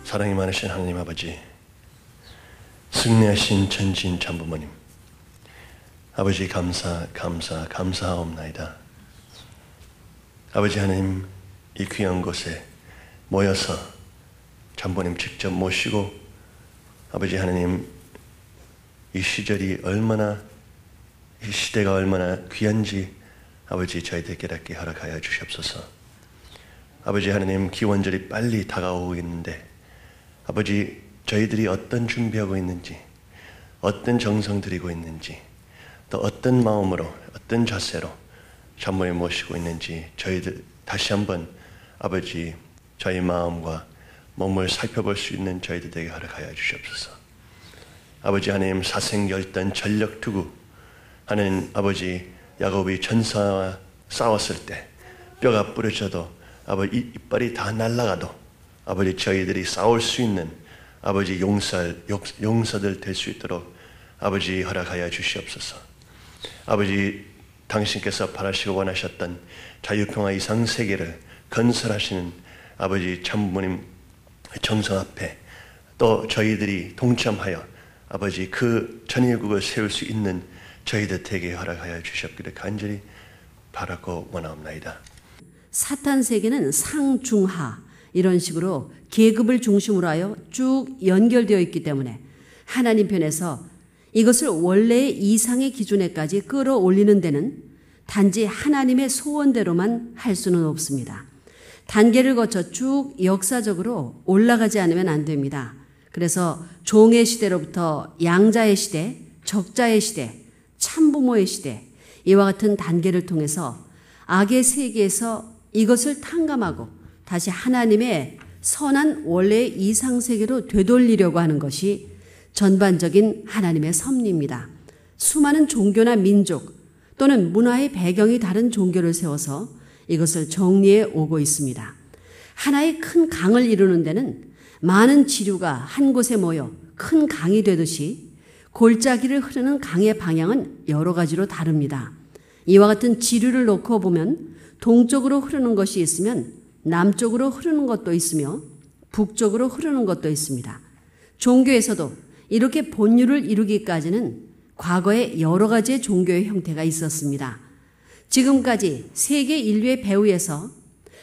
사랑이 많으신 하나님 아버지, 승리하신 전지인 참부모님, 아버지 감사하옵나이다. 아버지 하나님, 이 귀한 곳에 모여서 참부모님 직접 모시고 아버지 하나님, 이 시절이 얼마나, 이 시대가 얼마나 귀한지 아버지 저희들 깨닫게 허락하여 주시옵소서. 아버지 하나님, 기원절이 빨리 다가오고 있는데 아버지 저희들이 어떤 준비하고 있는지, 어떤 정성 들이고 있는지, 또 어떤 마음으로, 어떤 자세로 참모에 모시고 있는지 저희들 다시 한번 아버지 저희 마음과 몸을 살펴볼 수 있는 저희들 되게 허락하여 주시옵소서. 아버지 하나님, 사생결단 전력투구 하는 아버지 야곱이 전사와 싸웠을 때 뼈가 부러져도 아버지 이빨이 다 날아가도 아버지 저희들이 싸울 수 있는 아버지 용사들 될 수 있도록 아버지 허락하여 주시옵소서. 아버지 당신께서 바라시고 원하셨던 자유평화 이상세계를 건설하시는 아버지 참부모님 정성 앞에 또 저희들이 동참하여 아버지 그 전일국을 세울 수 있는 저희들 되게 허락하여 주시옵기를 간절히 바라고 원하옵나이다. 사탄 세계는 상중하 이런 식으로 계급을 중심으로 하여 쭉 연결되어 있기 때문에 하나님 편에서 이것을 원래의 이상의 기준에까지 끌어올리는 데는 단지 하나님의 소원대로만 할 수는 없습니다. 단계를 거쳐 쭉 역사적으로 올라가지 않으면 안 됩니다. 그래서 종의 시대로부터 양자의 시대, 적자의 시대, 참부모의 시대, 이와 같은 단계를 통해서 악의 세계에서 이것을 탕감하고 다시 하나님의 선한 원래의 이상세계로 되돌리려고 하는 것이 전반적인 하나님의 섭리입니다. 수많은 종교나 민족 또는 문화의 배경이 다른 종교를 세워서 이것을 정리해 오고 있습니다. 하나의 큰 강을 이루는 데는 많은 지류가 한 곳에 모여 큰 강이 되듯이 골짜기를 흐르는 강의 방향은 여러 가지로 다릅니다. 이와 같은 지류를 놓고 보면 동쪽으로 흐르는 것이 있으면 남쪽으로 흐르는 것도 있으며 북쪽으로 흐르는 것도 있습니다. 종교에서도 이렇게 본류를 이루기까지는 과거에 여러 가지의 종교의 형태가 있었습니다. 지금까지 세계 인류의 배후에서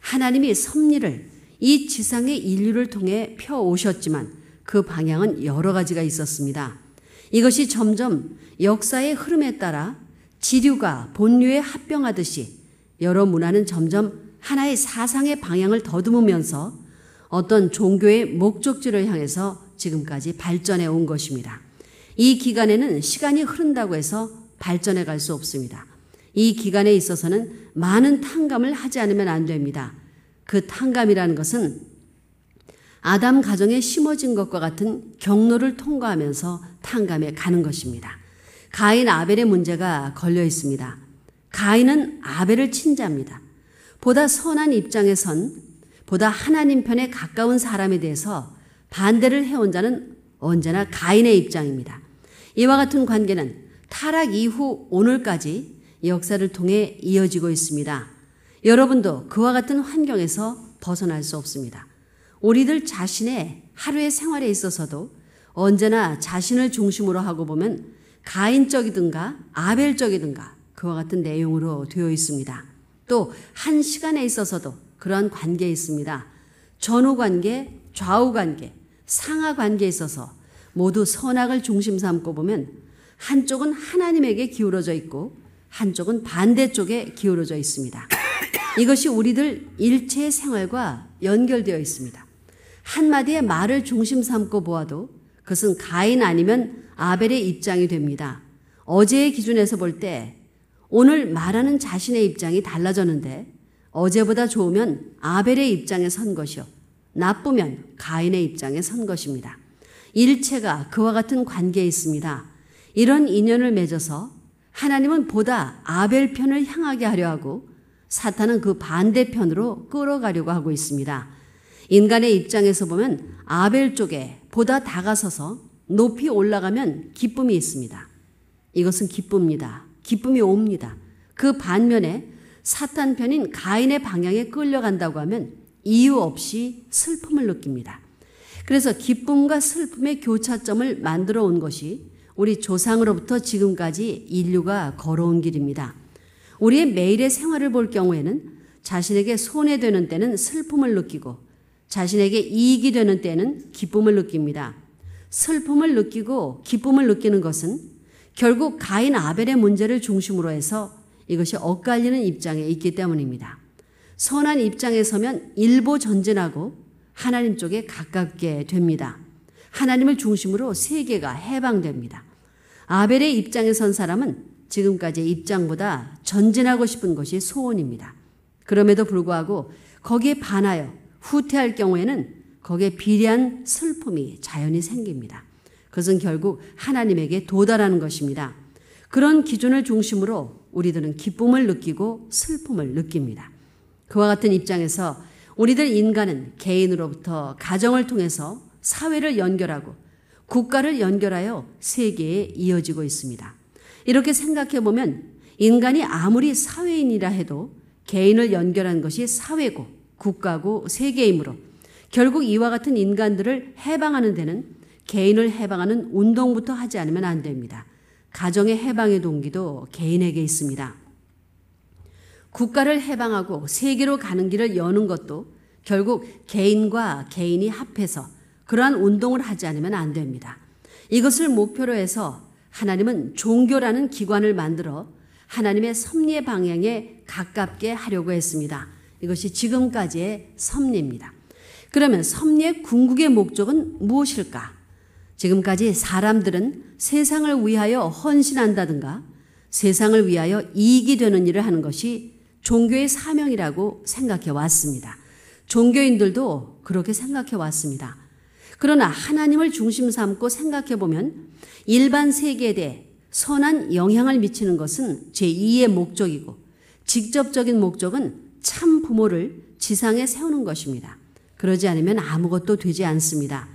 하나님이 섭리를 이 지상의 인류를 통해 펴오셨지만 그 방향은 여러 가지가 있었습니다. 이것이 점점 역사의 흐름에 따라 지류가 본류에 합병하듯이 여러 문화는 점점 하나의 사상의 방향을 더듬으면서 어떤 종교의 목적지를 향해서 지금까지 발전해 온 것입니다. 이 기간에는 시간이 흐른다고 해서 발전해 갈 수 없습니다. 이 기간에 있어서는 많은 탕감을 하지 않으면 안 됩니다. 그 탕감이라는 것은 아담 가정에 심어진 것과 같은 경로를 통과하면서 탕감해 가는 것입니다. 가인 아벨의 문제가 걸려 있습니다. 가인은 아벨을 친자입니다. 보다 선한 입장에 선, 보다 하나님 편에 가까운 사람에 대해서 반대를 해온 자는 언제나 가인의 입장입니다. 이와 같은 관계는 타락 이후 오늘까지 역사를 통해 이어지고 있습니다. 여러분도 그와 같은 환경에서 벗어날 수 없습니다. 우리들 자신의 하루의 생활에 있어서도 언제나 자신을 중심으로 하고 보면 가인적이든가 아벨적이든가 그와 같은 내용으로 되어 있습니다. 또 한 시간에 있어서도 그러한 관계에 있습니다. 전후관계, 좌우관계, 상하관계에 있어서 모두 선악을 중심 삼고 보면 한쪽은 하나님에게 기울어져 있고 한쪽은 반대쪽에 기울어져 있습니다. 이것이 우리들 일체의 생활과 연결되어 있습니다. 한마디의 말을 중심 삼고 보아도 그것은 가인 아니면 아벨의 입장이 됩니다. 어제의 기준에서 볼 때 오늘 말하는 자신의 입장이 달라졌는데 어제보다 좋으면 아벨의 입장에 선 것이요, 나쁘면 가인의 입장에 선 것입니다. 일체가 그와 같은 관계에 있습니다. 이런 인연을 맺어서 하나님은 보다 아벨 편을 향하게 하려 하고 사탄은 그 반대편으로 끌어가려고 하고 있습니다. 인간의 입장에서 보면 아벨 쪽에 보다 다가서서 높이 올라가면 기쁨이 있습니다. 이것은 기쁩니다. 기쁨이 옵니다. 그 반면에 사탄 편인 가인의 방향에 끌려간다고 하면 이유 없이 슬픔을 느낍니다. 그래서 기쁨과 슬픔의 교차점을 만들어 온 것이 우리 조상으로부터 지금까지 인류가 걸어온 길입니다. 우리의 매일의 생활을 볼 경우에는 자신에게 손해되는 때는 슬픔을 느끼고 자신에게 이익이 되는 때는 기쁨을 느낍니다. 슬픔을 느끼고 기쁨을 느끼는 것은 결국 가인 아벨의 문제를 중심으로 해서 이것이 엇갈리는 입장에 있기 때문입니다. 선한 입장에 서면 일보 전진하고 하나님 쪽에 가깝게 됩니다. 하나님을 중심으로 세계가 해방됩니다. 아벨의 입장에 선 사람은 지금까지의 입장보다 전진하고 싶은 것이 소원입니다. 그럼에도 불구하고 거기에 반하여 후퇴할 경우에는 거기에 비례한 슬픔이 자연히 생깁니다. 그것은 결국 하나님에게 도달하는 것입니다. 그런 기준을 중심으로 우리들은 기쁨을 느끼고 슬픔을 느낍니다. 그와 같은 입장에서 우리들 인간은 개인으로부터 가정을 통해서 사회를 연결하고 국가를 연결하여 세계에 이어지고 있습니다. 이렇게 생각해 보면 인간이 아무리 사회인이라 해도 개인을 연결한 것이 사회고 국가고 세계이므로 결국 이와 같은 인간들을 해방하는 데는 개인을 해방하는 운동부터 하지 않으면 안 됩니다. 가정의 해방의 동기도 개인에게 있습니다. 국가를 해방하고 세계로 가는 길을 여는 것도 결국 개인과 개인이 합해서 그러한 운동을 하지 않으면 안 됩니다. 이것을 목표로 해서 하나님은 종교라는 기관을 만들어 하나님의 섭리의 방향에 가깝게 하려고 했습니다. 이것이 지금까지의 섭리입니다. 그러면 섭리의 궁극의 목적은 무엇일까? 지금까지 사람들은 세상을 위하여 헌신한다든가 세상을 위하여 이익이 되는 일을 하는 것이 종교의 사명이라고 생각해 왔습니다. 종교인들도 그렇게 생각해 왔습니다. 그러나 하나님을 중심 삼고 생각해 보면 일반 세계에 대해 선한 영향을 미치는 것은 제2의 목적이고 직접적인 목적은 참 부모를 지상에 세우는 것입니다. 그러지 않으면 아무것도 되지 않습니다.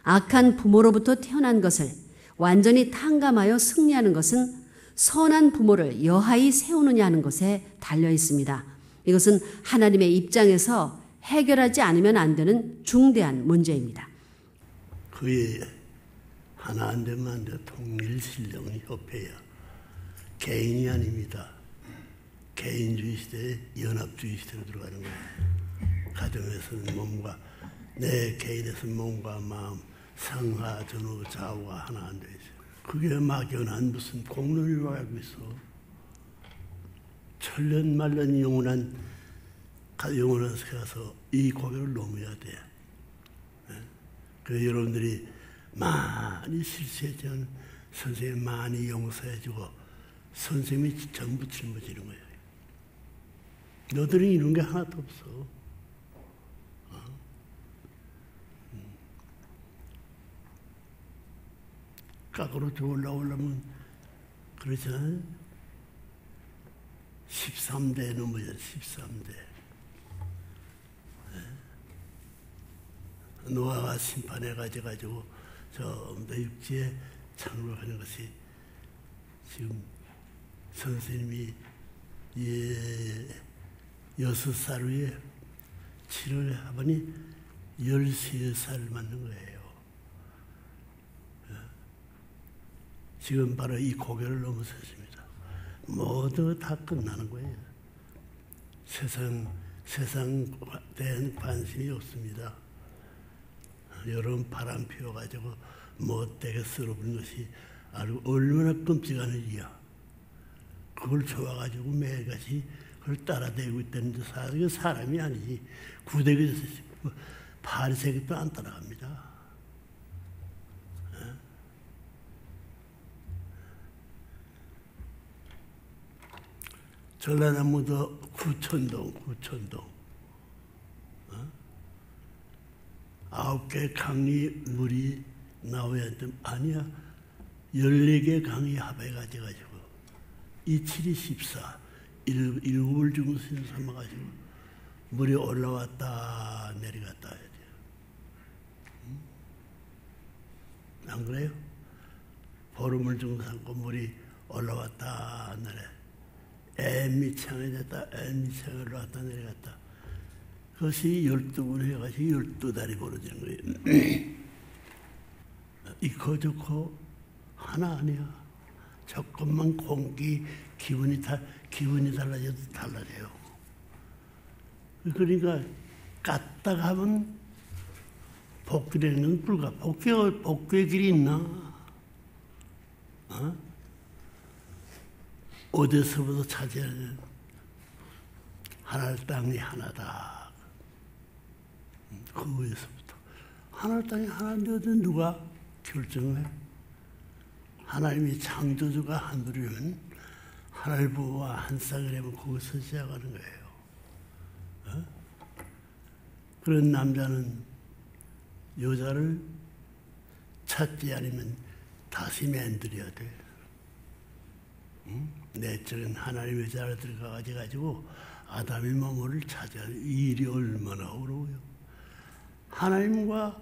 악한 부모로부터 태어난 것을 완전히 탕감하여 승리하는 것은 선한 부모를 여하히 세우느냐 하는 것에 달려 있습니다. 이것은 하나님의 입장에서 해결하지 않으면 안 되는 중대한 문제입니다. 그의 하나 안 되면 안 돼. 통일신령협회야. 개인이 아닙니다. 개인주의 시대에 연합주의 시대로 들어가는 거예요. 가정에서는 몸과 내 개인에서는 몸과 마음, 상하, 전후, 좌우가 하나 안 돼 있어요. 그게 막연한 무슨 공론이라고 알고 있어. 천년만년 영원한 가서 이 고개를 넘어야 돼. 그래서 여러분들이 많이 실수했지만 선생님이 많이 용서해주고 선생님이 전부 짊어지는 거예요. 너들은 이런 게 하나도 없어. 깎으로 올라오려면 그렇잖아요. 13대 넘어야 13대. 노아가 심판해가지고 전부 다 육지에 창조하는 것이 지금 선생님이 6살 후에 7월 하더니 13살 맞는 거예요. 지금 바로 이 고개를 넘어섰습니다. 모두 다 끝나는 거예요. 세상 대한 관심이 없습니다. 여러분 바람 피워가지고 못되게 썰어버린 것이 아주 얼마나 끔찍한 일이야. 그걸 좋아가지고 매일같이 그걸 따라대고 있다는데 사람이 아니지. 구데기 파리새끼도 안 따라갑니다. 전라남도 구천동 9개 강이 물이 나와야 돼. 아니야. 14개 강이 합해가지고 이칠이 14 일곱을 중심 삼아가지고 물이 올라왔다 내려갔다 해야 돼요. 안 그래요? 보름을 중심 삼고 물이 올라왔다 내려 엠미창에 됐다 엠미창에 올라왔다 내려갔다. 그것이 12분 해가지고 12달이 벌어지는 거예요. 이거 저거 하나 아니야. 조금만 공기 기분이 달라져도 달라져요. 그러니까 깠다가 하면 복귀되는 건 불가. 복귀의 길이 있나? 어디서부터 차지하는 하늘 땅이 하나다. 그 위에서부터 하늘 땅이 하나인데 누가 결정해? 하나님이 창조주가 하늘이면 하늘 부부와 한 쌍이라면 거기서 시작하는 거예요. 그런 남자는 여자를 찾지 않으면 다시 만들어야 돼. 내적인 하나님의 자를 들어가가지고 아담의 몸을 찾아야 돼. 이 일이 얼마나 어려워요. 하나님과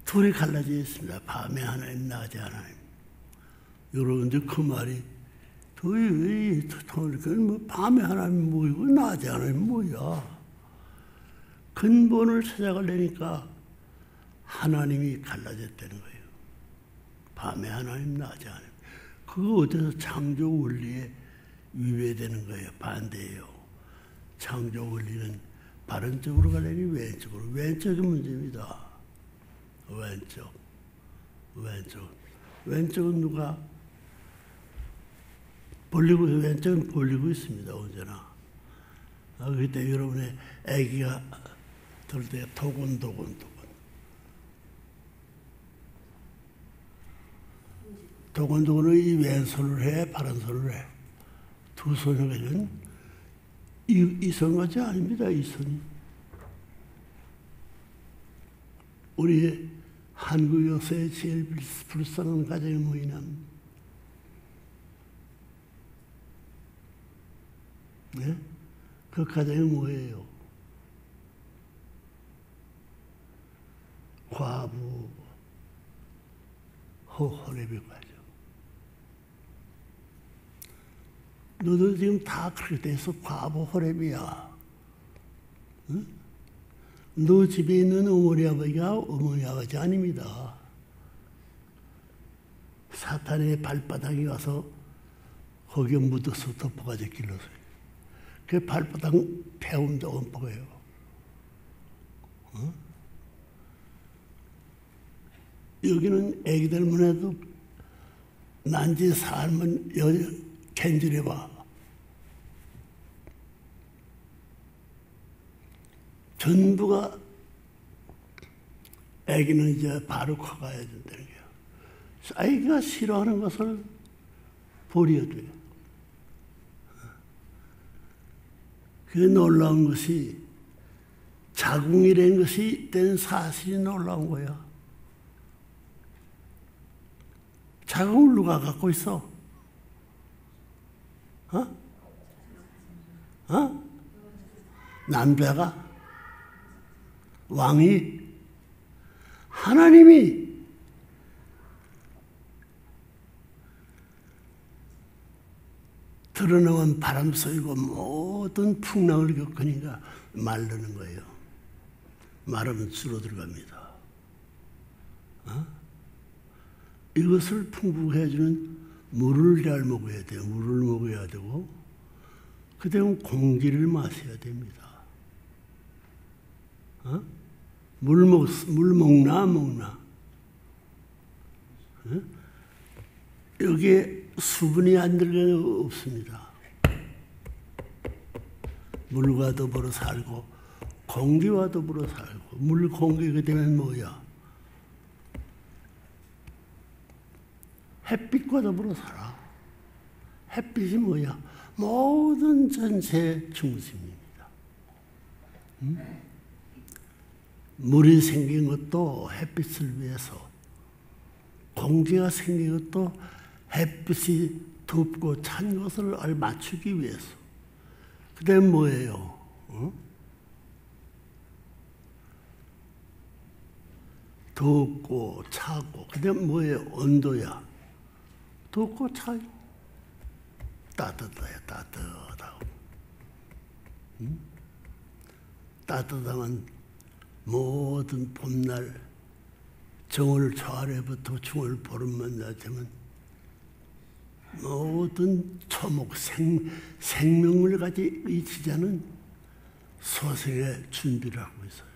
둘이 갈라져 있습니다. 밤에 하나님, 낮에 하나님. 여러분들 그 말이 뭐 밤에 하나님 뭐이고 낮에 하나님 뭐야. 근본을 찾아가려니까 하나님이 갈라졌다는 거예요. 밤에 하나님, 낮에 하나님. 그거 어디서 창조 원리에 위배되는 거예요. 반대예요. 창조 원리는 바른 쪽으로 가려니 왼쪽으로. 왼쪽이 문제입니다. 왼쪽은 누가 왼쪽은 벌리고 있습니다. 언제나. 그때 여러분의 아기가 들 때 도곤도곤을 이 왼손을 해, 바른 손을 해. 두 손을 하면 이 손같이 아닙니다. 이 손이. 우리 한국 역사에 제일 불쌍한 가정의 모이남. 네? 그 가정이 뭐예요? 과부 호레비 가정. 너도 지금 다 그렇게 돼서 과부 호레비야. 응? 너 집에 있는 어머니 아버지가 어머니 아버지 아닙니다. 사탄의 발바닥이 와서 거기에 묻어서 덮어가지고 길러서 그 발바닥 배움도 엄포예요. 여기는 애기들만 해도 난지 살면 캔질해봐. 전부가 애기는 이제 바로 커가야 된다는 거예요. 아이가 싫어하는 것을 버려야 돼요. 그 놀라운 것이 자궁이라는 것이 된 사실이 놀라운 거야. 자궁을 누가 갖고 있어? 남자가? 왕이? 하나님이 드러나면 바람 쏘이고 모든 풍랑을 겪으니까 마르는 거예요. 마르면 줄어들어갑니다. 이것을 풍부하게 해주는 물을 잘 먹어야 돼요. 물을 먹어야 되고 그 다음에 공기를 마셔야 됩니다. 물 먹나 안 먹나? 여기에 수분이 안 들어가 없습니다. 물과 더불어 살고 공기와 더불어 살고 물 공기가 되면 뭐야? 햇빛과 더불어 살아. 햇빛이 뭐야? 모든 전체 중심입니다. 물이 생긴 것도 햇빛을 위해서, 공기가 생긴 것도 햇빛이 덥고 찬 것을 맞추기 위해서. 그 다음에 뭐예요? 덥고 차고. 그 다음에 뭐예요? 온도야. 덥고 차고. 따뜻해요. 따뜻하고. 따뜻하면 모든 봄날 정월 초아래부터 중월 보름만 나되면 모든 초목 생명을 가지 이 지자는 소생의 준비를 하고 있어요.